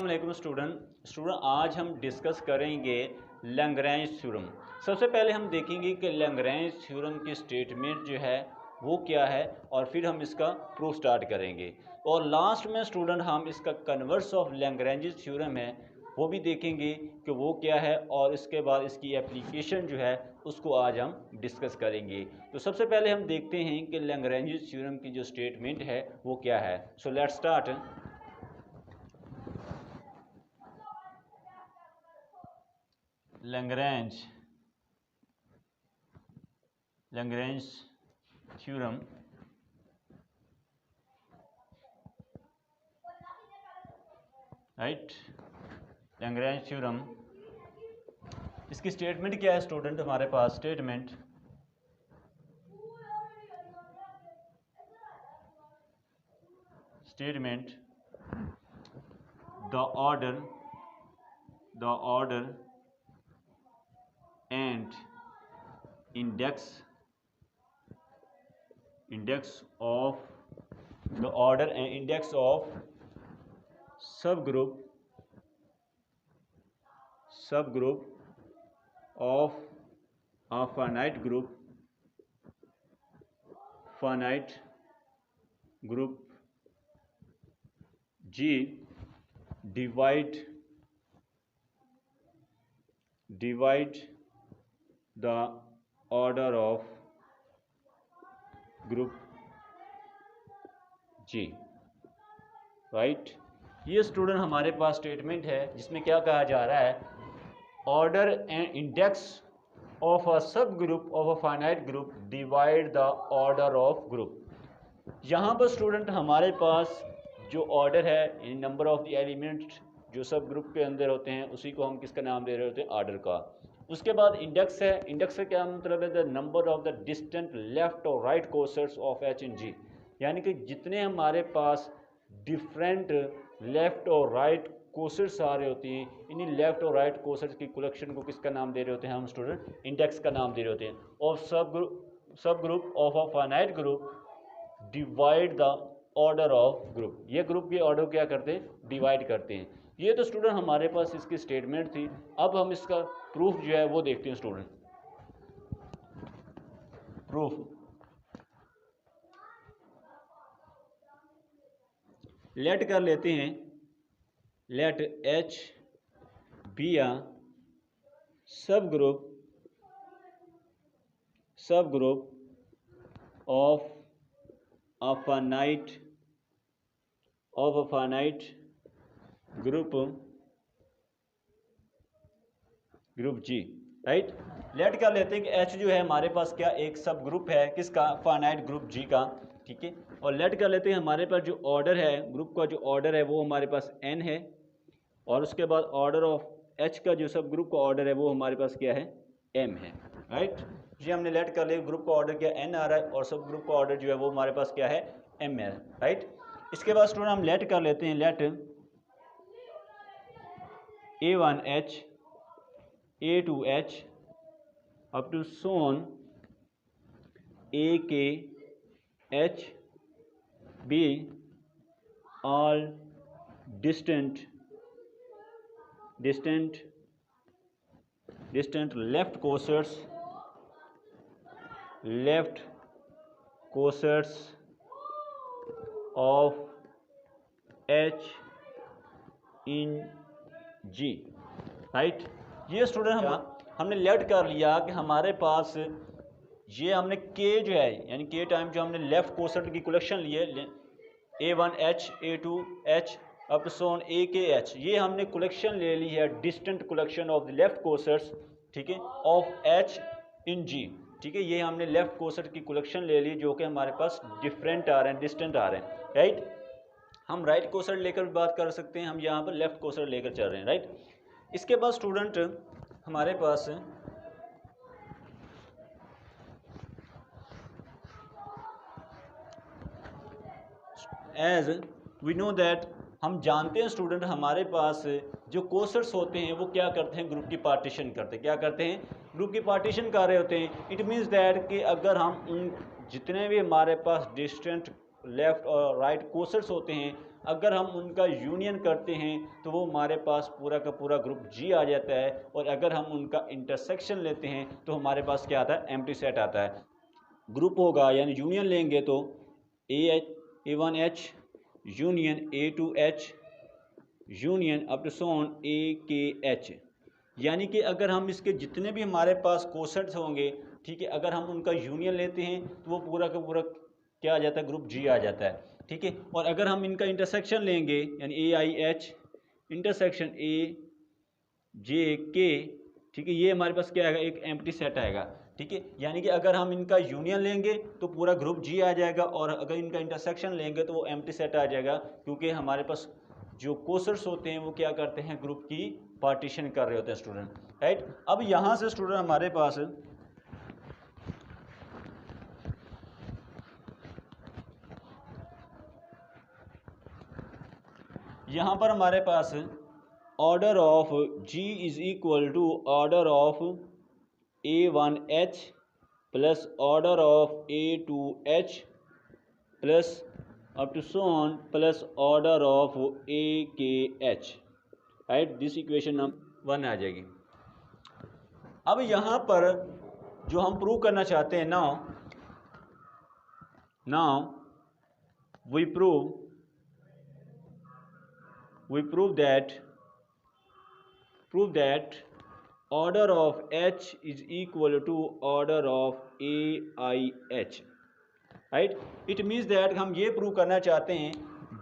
वालेकुम स्टूडेंट आज हम डिस्कस करेंगे लैग्रैंज थ्योरम। सबसे पहले हम देखेंगे कि लैग्रैंज थ्योरम की स्टेटमेंट जो है वो क्या है और फिर हम इसका प्रूफ स्टार्ट करेंगे। और लास्ट में स्टूडेंट हम इसका कन्वर्स ऑफ लैग्रैंज थ्योरम है वो भी देखेंगे कि वो क्या है, और इसके बाद इसकी एप्लीकेशन जो है उसको आज हम डिस्कस करेंगे। तो सबसे पहले हम देखते हैं कि लैग्रैंज थ्योरम की जो स्टेटमेंट है वो क्या है। So let's start. Lagrange theorem right. Lagrange theorem इसकी स्टेटमेंट क्या है स्टूडेंट? हमारे पास statement the order and index of the order and index of subgroup of a finite group G divide the order of group G, right. ये student हमारे पास statement है जिसमें क्या कहा जा रहा है, order and index of a subgroup of a finite group divide the order of group. यहाँ पर स्टूडेंट हमारे पास जो ऑर्डर है, नंबर ऑफ द एलिमेंट जो सब ग्रुप के अंदर होते हैं उसी को हम किसका नाम दे रहे होते हैं, ऑर्डर का। उसके बाद इंडेक्स है। इंडेक्स का क्या मतलब है, the number of the distant left और राइट कोसर्स ऑफ एच इन जी, यानी कि जितने हमारे पास डिफरेंट लेफ्ट और राइट कोसर्स आ रहे होते हैं, इन्हीं लेफ्ट और राइट कोसर्स की कलेक्शन को किसका नाम दे रहे होते हैं हम स्टूडेंट, इंडेक्स का नाम दे रहे होते हैं। और सब group of a finite group divide the order of group, ये ग्रुप के ऑर्डर क्या करते हैं, डिवाइड करते हैं। ये तो स्टूडेंट हमारे पास इसकी स्टेटमेंट थी। अब हम इसका प्रूफ जो है वो देखते हैं स्टूडेंट। प्रूफ, लेट कर लेते हैं, late H be a subgroup of a finite group G, right. Let कर लेते हैं कि H जो है हमारे पास क्या, एक सब ग्रुप है किसका, फाइनाइट ग्रुप G का, ठीक है। और लेट कर लेते हैं हमारे पास जो ऑर्डर है, ग्रुप का जो ऑर्डर है वो हमारे पास n है, और उसके बाद ऑर्डर ऑफ H का जो सब ग्रुप का ऑर्डर है वो हमारे पास क्या है, m है, राइट। जी हमने लेट कर लिया, ग्रुप का ऑर्डर क्या n आ रहा है और सब ग्रुप का ऑर्डर जो है वो हमारे पास क्या है, m है, राइट। इसके बाद स्टूडेंट हम लेट कर लेते हैं, let A1H A2H up to so on AKH be all distant left corsets of H in G, right. ये स्टूडेंट हमने लेट कर लिया कि हमारे पास ये हमने K जो है, यानी K टाइम जो हमने लेफ्ट कोसेट की कलेक्शन ली है, A1H A2H up to so on AKH, ये हमने कलेक्शन ले ली है, distant collection of the left cosets, ठीक है, ऑफ H इन G, ठीक है। ये हमने लेफ्ट कोसेट की कलेक्शन ले ली जो कि हमारे पास डिफरेंट आ रहे हैं, डिस्टेंट आ रहे हैं, राइट। हम राइट कोसेट लेकर भी बात कर सकते हैं, हम यहाँ पर लेफ्ट कोसेट लेकर चल रहे हैं, राइट। इसके बाद स्टूडेंट हमारे पास एज वी नो दैट, हम जानते हैं स्टूडेंट हमारे पास जो कोसेट्स होते हैं वो क्या करते हैं, ग्रुप की पार्टीशन करते हैं, क्या करते हैं, ग्रुप की पार्टीशन कर रहे होते हैं। इट मीन्स दैट कि अगर हम उन जितने भी हमारे पास डिस्टेंट लेफ्ट और राइट कोसेट्स होते हैं अगर हम उनका यूनियन करते हैं तो वो हमारे पास पूरा का पूरा ग्रुप जी आ जाता है, और अगर हम उनका इंटरसेक्शन लेते हैं तो हमारे पास क्या आता है, एम्प्टी सेट आता है। ग्रुप होगा यानी यूनियन लेंगे तो A1H union A2H union up to so on AKH, यानी कि अगर हम इसके जितने भी हमारे पास कोसेट्स होंगे, ठीक है, अगर हम उनका यूनियन लेते हैं तो वो पूरा का पूरा क्या आ जाता है, ग्रुप जी आ जाता है, ठीक है। और अगर हम इनका इंटरसेक्शन लेंगे यानी AIH इंटरसेक्शन AJK, ठीक है, ये हमारे पास क्या आएगा, एक एम्प्टी सेट आएगा, ठीक है। यानी कि अगर हम इनका यूनियन लेंगे तो पूरा ग्रुप जी आ जाएगा, और अगर इनका इंटरसेक्शन लेंगे तो वो एम्प्टी सेट आ जाएगा, क्योंकि हमारे पास जो कोसेट्स होते हैं वो क्या करते हैं, ग्रुप की पार्टीशन कर रहे होते हैं स्टूडेंट, राइट। अब यहाँ से स्टूडेंट हमारे पास यहाँ पर हमारे पास order of G is equal to order of A1H plus order of A2H plus up to so on plus order of AKH, right. This equation number 1 आ जाएगी। अब यहाँ पर जो हम प्रूव करना चाहते हैं, now we prove that order of H is equal to order of AIH, right. It means that हम ये प्रूव करना चाहते हैं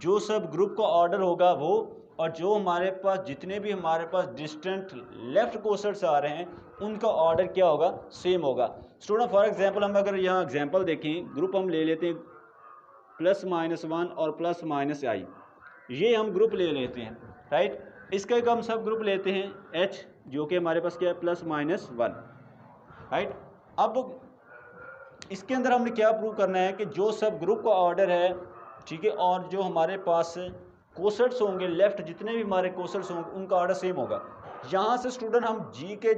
जो सब ग्रुप का ऑर्डर होगा वो, और जो हमारे पास जितने भी हमारे पास डिस्टेंट लेफ्ट कोसेट्स आ रहे हैं उनका ऑर्डर क्या होगा, सेम होगा। स्टूडेंट फॉर एग्जांपल हम अगर यहाँ एग्जांपल देखें, ग्रुप हम ले लेते हैं +-1 और +-i, ये हम ग्रुप ले लेते हैं, राइट। इसका एक हम सब ग्रुप लेते हैं H, जो कि हमारे पास क्या है, +-1, राइट। अब इसके अंदर हमने क्या प्रूव करना है कि जो सब ग्रुप का ऑर्डर है, ठीक है, और जो हमारे पास कोसेट्स होंगे लेफ्ट, जितने भी हमारे कोसेट्स होंगे उनका ऑर्डर सेम होगा। यहाँ से स्टूडेंट हम जी के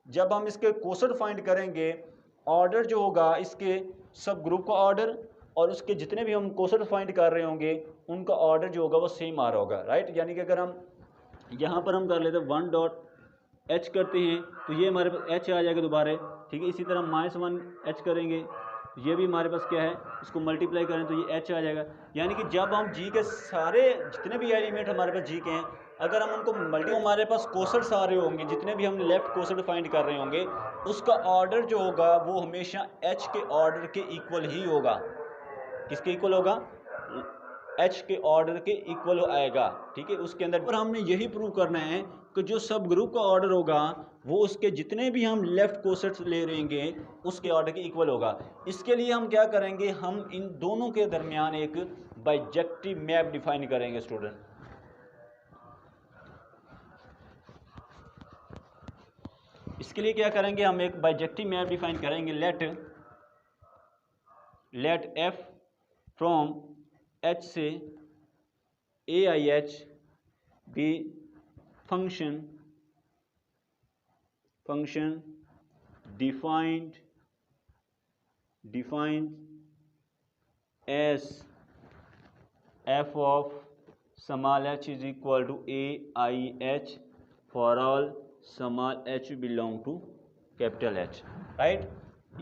जब हम इसके कोसेट फाइंड करेंगे, ऑर्डर जो होगा इसके सब ग्रुप का ऑर्डर और उसके जितने भी हम कोसेट फाइंड कर रहे होंगे उनका ऑर्डर जो होगा वो सेम आ रहा होगा, राइट। यानी कि अगर हम यहाँ पर हम कर लेते हैं 1.h करते हैं तो ये हमारे पास h आ जाएगा दोबारा, ठीक है। इसी तरह -1h करेंगे तो ये भी हमारे पास क्या है, इसको मल्टीप्लाई करें तो ये h आ जाएगा। यानी कि जब हम जी के सारे जितने भी एलिमेंट हमारे पास जी के हैं, अगर हम उनको हमारे पास कोसेट्स आ रहे होंगे, जितने भी हम लेफ्ट कोसेट फाइंड कर रहे होंगे, उसका ऑर्डर जो होगा वो हमेशा h के ऑर्डर के इक्वल ही होगा। किसके इक्वल होगा, H के ऑर्डर के इक्वल आएगा, ठीक है। उसके अंदर पर हमने यही प्रूव करना है कि जो सब ग्रुप का ऑर्डर होगा वो उसके जितने भी हम लेफ्ट कोसेट्स ले रहेंगे उसके ऑर्डर के इक्वल होगा। इसके लिए हम क्या करेंगे, हम इन दोनों के दरमियान एक बाइजेक्टिव मैप डिफाइन करेंगे स्टूडेंट। इसके लिए क्या करेंगे, हम एक बाइजेक्टिव मैप डिफाइन करेंगे। लेट F फ्रॉम H से AIH be function defined as f of small h is equal to AIH for all small h belong to capital H, right.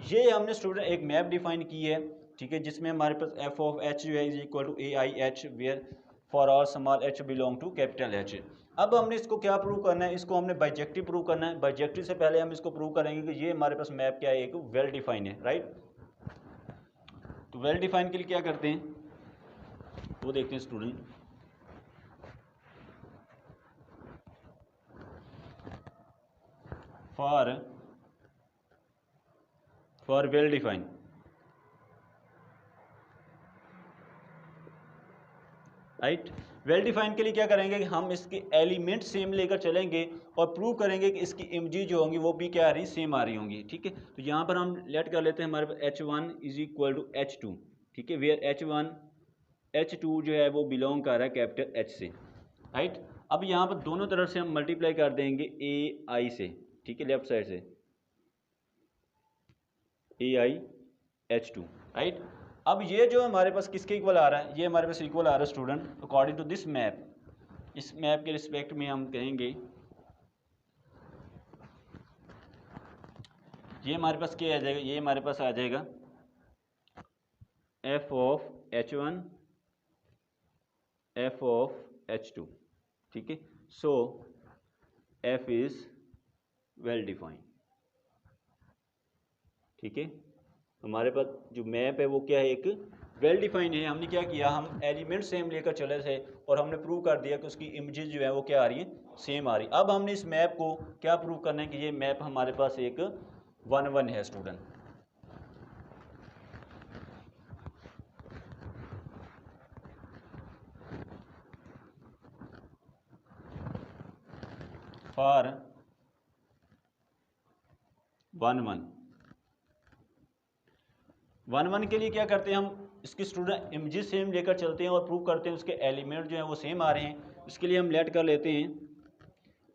ये हमने स्टूडेंट एक मैप डिफाइन की है, ठीक है, जिसमें हमारे पास f of h जो है is equal to AIH where for all small h belong to capital H। अब हमने इसको क्या प्रूव करना है, इसको हमने बाइजेक्टिव प्रूव करना है। बाइजेक्टिव से पहले हम इसको प्रूव करेंगे कि ये हमारे पास मैप क्या है, एक वेल डिफाइन है, राइट। तो वेल डिफाइन के लिए क्या करते हैं वो देखते हैं student. For well define, right. Well define के लिए क्या करेंगे कि हम इसके एलिमेंट सेम लेकर चलेंगे और प्रूव करेंगे कि इसकी इमेजेस जो होंगी वो भी क्या आ रही, सेम आ रही होंगी, ठीक है। तो यहाँ पर हम लेट कर लेते हैं हमारे पास H1 is equal to H2, ठीक है, वेयर H2 जो है वो बिलोंग कर रहा है कैपिटल H से, राइट। अब यहाँ पर दोनों तरफ से हम मल्टीप्लाई कर देंगे AI से, ठीक है, लेफ्ट साइड से AI H2, राइट। अब ये जो हमारे पास किसके इक्वल आ रहा है, ये हमारे पास इक्वल आ रहा है student according to this map. इस मैप के रिस्पेक्ट में हम कहेंगे ये हमारे पास क्या आ जाएगा, ये हमारे पास आ जाएगा f of h1 f of h2, ठीक है। सो f इज वेल डिफाइंड, ठीक है। हमारे पास जो मैप है वो क्या है, एक वेल डिफाइंड है। हमने क्या किया, हम एलिमेंट सेम लेकर चले थे और हमने प्रूव कर दिया कि उसकी इमेजेस जो है वो क्या आ रही है, सेम आ रही है। अब हमने इस मैप को क्या प्रूव करना है कि ये मैप हमारे पास एक 1-1 है स्टूडेंट। फॉर 1-1 के लिए क्या करते हैं, हम इसके स्टूडेंट इमेजेस सेम लेकर चलते हैं और प्रूव करते हैं उसके एलिमेंट जो हैं वो सेम आ रहे हैं। इसके लिए हम लेट कर लेते हैं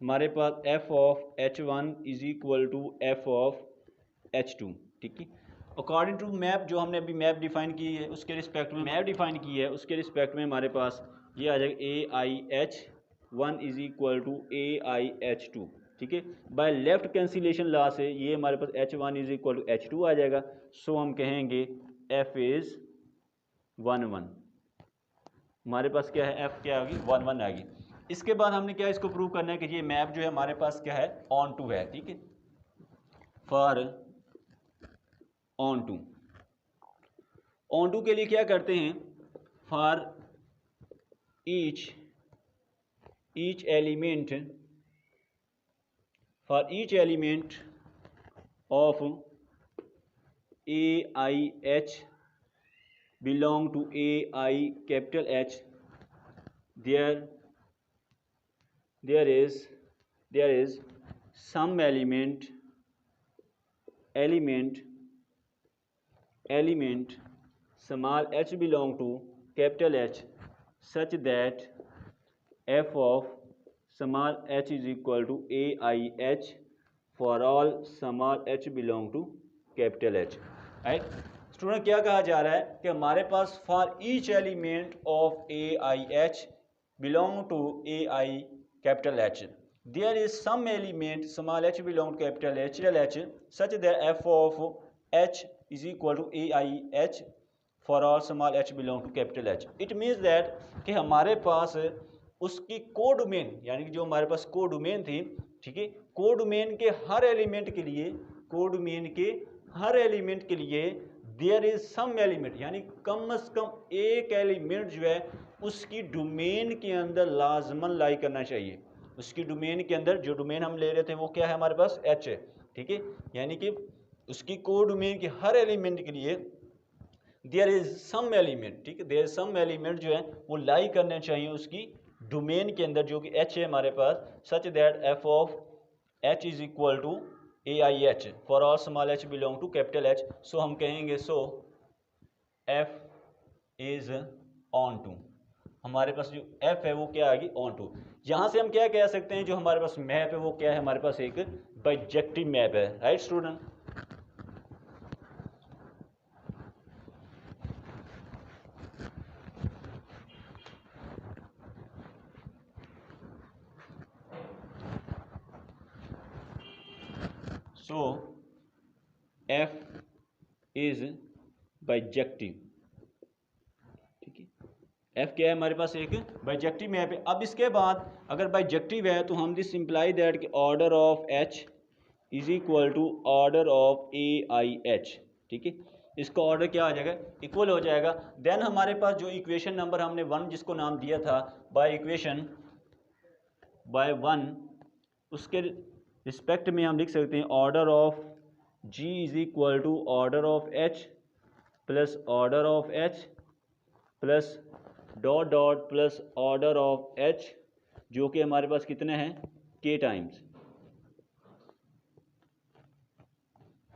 हमारे पास f of h1 is equal to f of h2, ठीक है। अकॉर्डिंग टू मैप, जो हमने अभी मैप डिफाइन की है उसके रिस्पेक्ट में मैप डिफाइन की है उसके रिस्पेक्ट में हमारे पास ये आ जाएगा AIH1 is equal to AIH2, ठीक है। बाय लेफ्ट कैंसिलेशन लॉ से ये हमारे पास H1 is equal to H2 आ जाएगा। सो हम कहेंगे F इज 1-1। हमारे पास क्या है, F क्या होगी, 1-1 आएगी। इसके बाद हमने क्या इसको प्रूव करना है कि ये मैप जो है हमारे पास क्या है, ऑन टू है, ठीक है। फॉर ऑन टू के लिए क्या करते हैं, for each element of AIH belong to AI capital H, there is some element small h belong to capital H such that f of small h is equal to AIH for all small h belong to capital H, right। Student क्या कहा जा रहा है कि हमारे पास for each element of AIH belong to AI capital H there is some element small h belong to capital H such that f of h is equal to AIH for all small h belong to capital H। it means that कि हमारे पास उसकी codomain, यानी कि जो हमारे पास codomain थी, ठीक है, कोडोमेन के हर एलिमेंट के लिए देयर इज सम एलिमेंट, यानी कम से कम एक एलिमेंट जो है उसकी डोमेन के अंदर लाजमन लाई करना चाहिए। उसकी डोमेन के अंदर, जो डोमेन हम ले रहे थे वो क्या है हमारे पास, H है, ठीक है। यानी कि उसकी कोडोमेन के हर एलिमेंट के लिए देयर इज सम एलिमेंट, ठीक है, देयर इज सम एलिमेंट जो है वो लाई करने चाहिए उसकी डोमेन के अंदर, जो कि H है हमारे पास, such that f of H is equal to AIH for all small h belong to capital H। So हम कहेंगे so f is onto, हमारे पास जो f है वो क्या आएगी, ऑन टू। यहाँ से हम क्या कह सकते हैं, जो हमारे पास मैप है वो क्या है, हमारे पास एक बाइजेक्टिव मैप है, right student. So f is bijective, ठीक है। f क्या है हमारे पास, एक बाइजेक्टिव मैप है। अब इसके बाद अगर बाइजेक्टिव है तो हम दिस सिंप्लाई दैट कि order of h is equal to order of AIH, ठीक है। इसका ऑर्डर क्या आ जाएगा, इक्वल हो जाएगा। देन हमारे पास जो इक्वेशन नंबर हमने 1 जिसको नाम दिया था बाय 1, उसके रिस्पेक्ट में हम लिख सकते हैं order of G is equal to order of H plus order of H plus dot dot plus order of H, जो कि हमारे पास कितने हैं, K टाइम्स,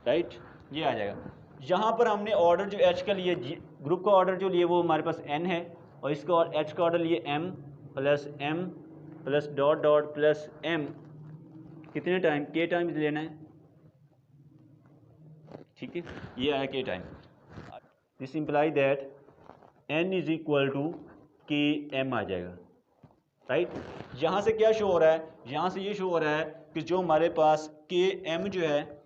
राइट। ये आ जाएगा। यहाँ पर हमने ऑर्डर जो H का लिए, ग्रुप का ऑर्डर जो लिए वो हमारे पास N है, और इसका और H का ऑर्डर लिए M plus dot dot plus M, कितने टाइम, K टाइम्स लेना है, ठीक है। ये आया K time. This imply that n is equal to K M आ जाएगा, राइट। यहाँ से क्या शो हो रहा है, यहाँ से ये शो हो रहा है कि जो हमारे पास के एम जो है,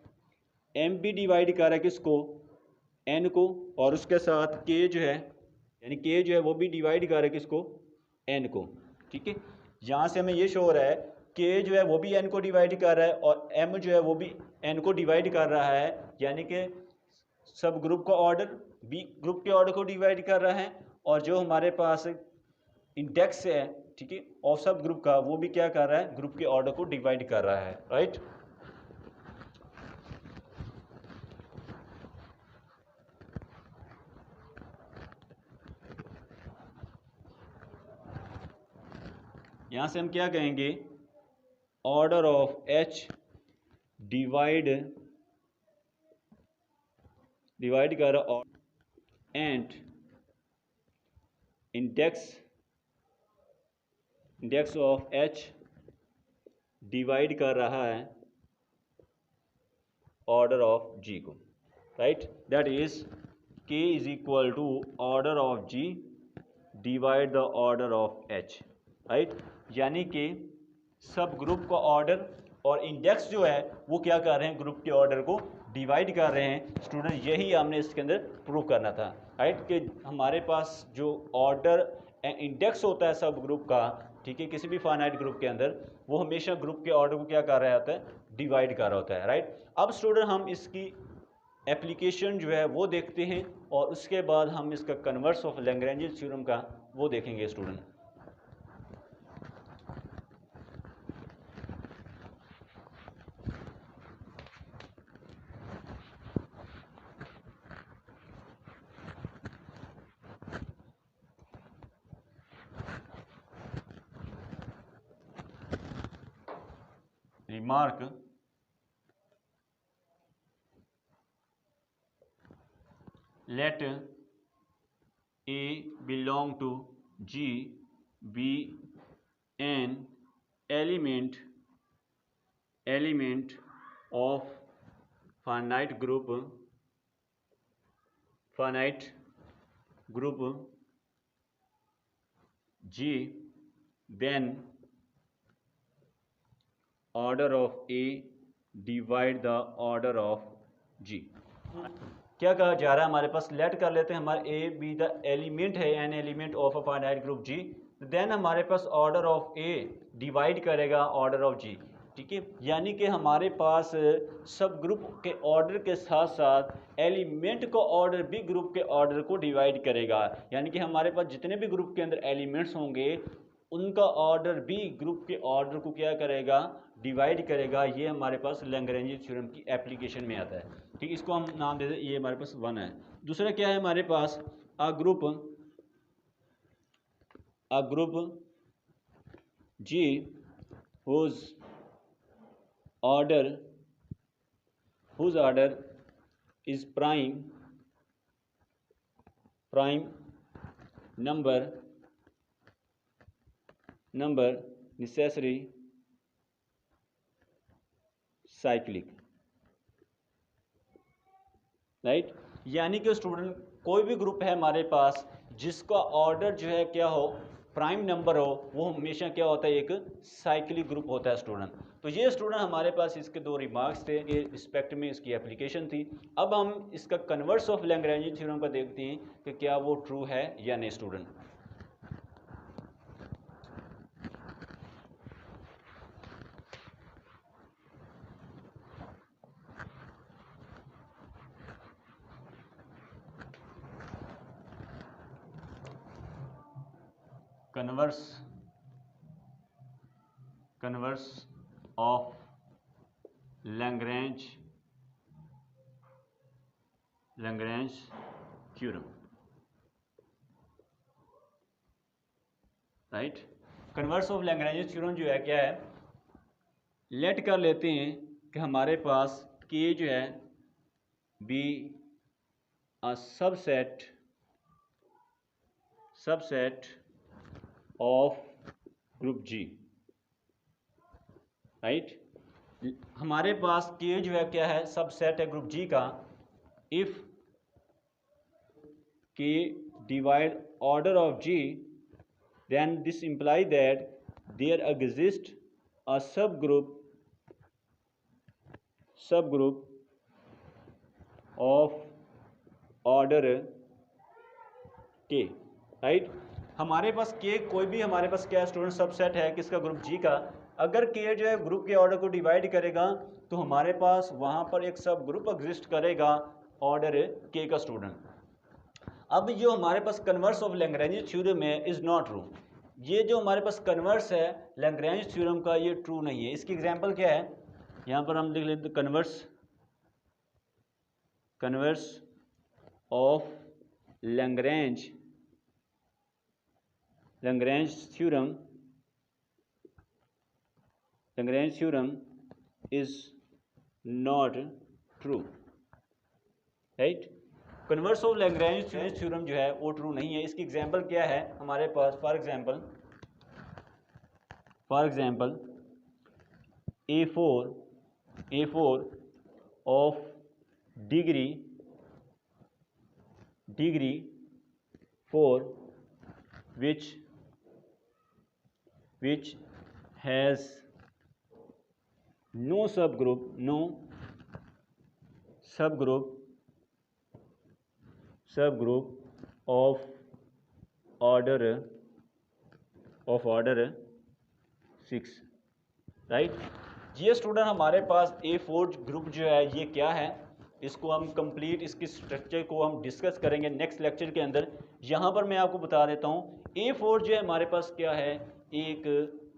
एम भी डिवाइड कर रहा है किसको, एन को, और उसके साथ के जो है, यानी के जो है वो भी डिवाइड कर रहा है किसको, एन को, ठीक है। यहाँ से हमें ये शो हो रहा है के जो है वो भी एन को डिवाइड कर रहा है और एम जो है वो भी एन को डिवाइड कर रहा है, यानी कि सब ग्रुप का ऑर्डर बी ग्रुप के ऑर्डर को डिवाइड कर रहा है, और जो हमारे पास इंडेक्स है, ठीक है, और सब ग्रुप का, वो भी क्या कर रहा है, ग्रुप के ऑर्डर को डिवाइड कर रहा है, राइट। यहां से हम क्या कहेंगे, ऑर्डर ऑफ एच डिवाइड कर and index of H divide कर रहा है ऑर्डर ऑफ जी को, right. That is K is equal to order of G divide the order of H, right. यानी कि सब ग्रुप का ऑर्डर और इंडेक्स जो है वो क्या कर रहे हैं, ग्रुप के ऑर्डर को डिवाइड कर रहे हैं। स्टूडेंट यही हमने इसके अंदर प्रूव करना था, राइट, कि हमारे पास जो ऑर्डर एंड इंडेक्स होता है सब ग्रुप का, ठीक है, किसी भी फाइनाइट ग्रुप के अंदर, वो हमेशा ग्रुप के ऑर्डर को क्या कर रहा होता है, डिवाइड कर रहा होता है, राइट। अब स्टूडेंट हम इसकी एप्लीकेशन जो है वो देखते हैं और उसके बाद हम इसका कन्वर्स ऑफ लैग्रेंज थ्योरम का वो देखेंगे student. Remark, let A belong to G be an element of finite group G, then order of A divide the order of G। क्या कहा जा रहा है, हमारे पास लेट कर लेते हैं, हमारे ए बी द एलिमेंट है, an element of a finite group G, then हमारे पास ऑर्डर ऑफ ए डिवाइड करेगा ऑर्डर ऑफ जी, ठीक है। यानी कि हमारे पास सब ग्रुप के ऑर्डर के साथ साथ एलिमेंट का ऑर्डर भी ग्रुप के ऑर्डर को डिवाइड करेगा, यानी कि हमारे पास जितने भी ग्रुप के अंदर एलिमेंट्स होंगे उनका ऑर्डर भी ग्रुप के ऑर्डर को क्या करेगा, डिवाइड करेगा। ये हमारे पास लैग्रेंज थ्योरम की एप्लीकेशन में आता है, ठीक। इसको हम नाम दे दें, ये हमारे पास 1 है। दूसरा क्या है हमारे पास, a group G whose order is prime number necessary cyclic, right. यानी कि स्टूडेंट कोई भी ग्रुप है हमारे पास जिसका ऑर्डर जो है क्या हो, प्राइम नंबर हो, वो हमेशा क्या होता है, एक साइक्लिक ग्रुप होता है स्टूडेंट। तो ये स्टूडेंट हमारे पास इसके 2 रिमार्क्स थे, ये रिस्पेक्ट में इसकी एप्लीकेशन थी। अब हम इसका कन्वर्स ऑफ लैग्रेंज थ्योरम का देखते हैं कि क्या वो ट्रू है या नहीं student. Converse of Lagrange theorem, right. Converse of Lagrange theorem जो है क्या है, लेट कर लेते हैं कि हमारे पास के जो है be a subset of group G, right. हमारे पास के जो है क्या है, सबसेट है ग्रुप जी का, if K divide order of G, then this implies that there exists a subgroup of order K, right. हमारे पास K कोई भी हमारे पास क्या स्टूडेंट सबसेट है किसका, ग्रुप G का। अगर K जो है ग्रुप के ऑर्डर को डिवाइड करेगा तो हमारे पास वहां पर एक सब ग्रुप एग्जिस्ट करेगा ऑर्डर K का स्टूडेंट। अब जो हमारे पास कन्वर्स ऑफ लैग्रेंज थ्योरम है इज नॉट ट्रू। ये जो हमारे पास कन्वर्स है लैग्रेंज थ्योरम का ये ट्रू नहीं है। इसकी एग्जांपल क्या है, यहां पर हम लिख लेते हैं converse of Lagrange theorem is not true, right. Converse of Lagrange theorem जो है वो ट्रू नहीं है। इसकी एग्जांपल क्या है हमारे पास, for example A4 of degree 4 which has no subgroup of order 6, right. ये स्टूडेंट हमारे पास A4 ग्रुप जो है ये क्या है, इसको हम कंप्लीट इसकी स्ट्रक्चर को हम डिस्कस करेंगे नेक्स्ट लेक्चर के अंदर। यहाँ पर मैं आपको बता देता हूँ A4 जो है हमारे पास क्या है, एक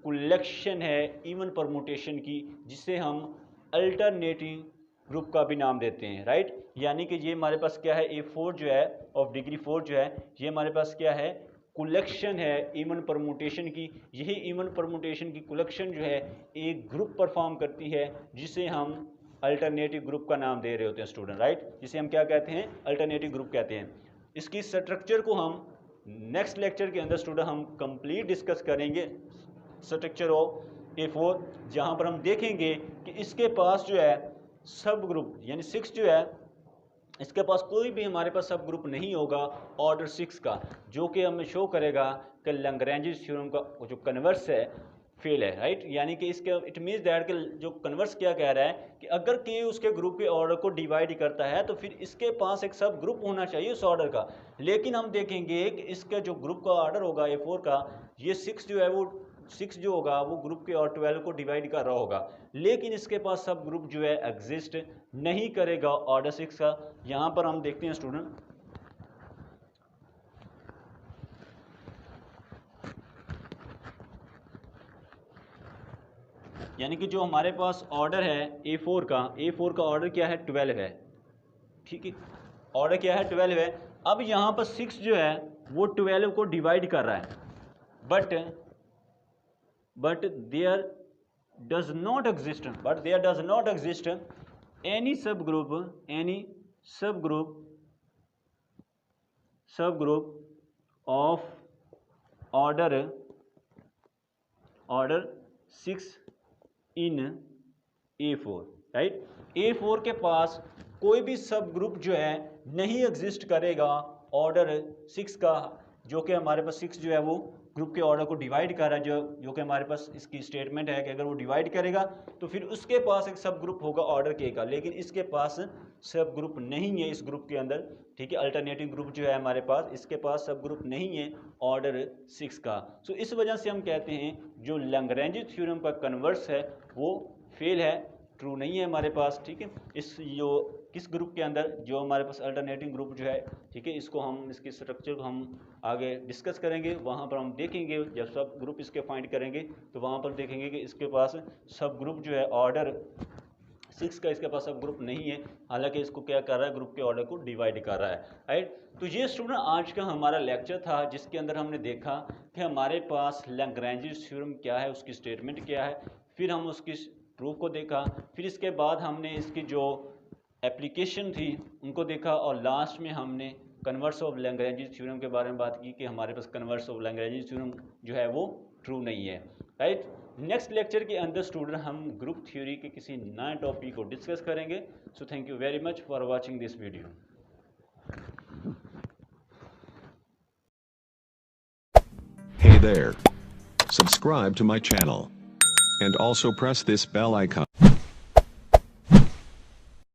कलेक्शन है इवन परमुटेशन की, जिसे हम अल्टरनेटिव ग्रुप का भी नाम देते हैं, राइट। यानी कि ये हमारे पास क्या है, A4 जो है ऑफ डिग्री 4 जो है ये हमारे पास क्या है, कलेक्शन है इवन परमुटेशन की। यही इवन परमुटेशन की कलेक्शन जो है एक ग्रुप परफॉर्म करती है जिसे हम अल्टरनेटिव ग्रुप का नाम दे रहे होते हैं स्टूडेंट, राइट। जिसे हम क्या कहते हैं, अल्टरनेटिव ग्रुप कहते हैं। इसकी स्ट्रक्चर को हम नेक्स्ट लेक्चर के अंदर स्टूडेंट हम कंप्लीट डिस्कस करेंगे, स्ट्रक्चर ऑफ A4, जहां पर हम देखेंगे कि इसके पास जो है सब ग्रुप यानी 6 जो है इसके पास कोई भी हमारे पास सब ग्रुप नहीं होगा ऑर्डर 6 का, जो कि हमें शो करेगा कि लैग्रेंज थ्योरम का जो कन्वर्स है फेल है, राइट। यानी कि इसके इट मीन्स दैट कि जो कन्वर्स क्या कह रहा है कि अगर के उसके ग्रुप के ऑर्डर को डिवाइड करता है तो फिर इसके पास एक सब ग्रुप होना चाहिए उस ऑर्डर का। लेकिन हम देखेंगे कि इसका जो ग्रुप का ऑर्डर होगा A4 का, ये 6 जो है वो 6 जो होगा वो ग्रुप के और 12 को डिवाइड कर रहा होगा, लेकिन इसके पास सब ग्रुप जो है एग्जिस्ट नहीं करेगा ऑर्डर 6 का। यहां पर हम देखते हैं स्टूडेंट, यानी कि जो हमारे पास ऑर्डर है A4 का ऑर्डर क्या है, 12 है, ठीक है। ऑर्डर क्या है, 12 है। अब यहां पर 6 जो है वो 12 को डिवाइड कर रहा है, but there does not exist any subgroup of order 6 in A4, right. A4 के पास कोई भी सब ग्रुप जो है नहीं एग्जिस्ट करेगा ऑर्डर 6 का, जो कि हमारे पास 6 जो है वो ग्रुप के ऑर्डर को डिवाइड कर रहा है, जो कि हमारे पास इसकी स्टेटमेंट है कि अगर वो डिवाइड करेगा तो फिर उसके पास एक सब ग्रुप होगा ऑर्डर के का, लेकिन इसके पास सब ग्रुप नहीं है इस ग्रुप के अंदर, ठीक है। अल्टरनेटिव ग्रुप जो है हमारे पास, इसके पास सब ग्रुप नहीं है ऑर्डर 6 का। सो इस वजह से हम कहते हैं जो लैग्रेंज थ्योरम का कन्वर्स है वो फेल है, ट्रू नहीं है हमारे पास, ठीक है। इस जो किस ग्रुप के अंदर जो हमारे पास अल्टरनेटिव ग्रुप जो है, ठीक है, इसको हम इसकी स्ट्रक्चर को हम आगे डिस्कस करेंगे। वहाँ पर हम देखेंगे जब सब ग्रुप इसके फाइंड करेंगे तो वहाँ पर देखेंगे कि इसके पास सब ग्रुप जो है ऑर्डर 6 का इसके पास सब ग्रुप नहीं है, हालांकि इसको क्या कर रहा है, ग्रुप के ऑर्डर को डिवाइड कर रहा है, राइट। तो ये स्टूडेंट आज का हमारा लेक्चर था, जिसके अंदर हमने देखा कि हमारे पास लैग्रेंज थ्योरम क्या है, उसकी स्टेटमेंट क्या है, फिर हम उसकी प्रूफ को देखा, फिर इसके बाद हमने इसकी जो एप्लीकेशन थी उनको देखा, और लास्ट में हमने कन्वर्स ऑफ लैग्रेंज थ्योरम के बारे में बात की कि हमारे पास कन्वर्स ऑफ लैग्रेंज थ्योरम जो है वो ट्रू नहीं है, राइट। नेक्स्ट लेक्चर के अंदर स्टूडेंट हम ग्रुप थ्योरी के किसी नए टॉपिक को डिस्कस करेंगे। So thank you very much for watching this video. there. Subscribe to my channel. And also press this bell icon.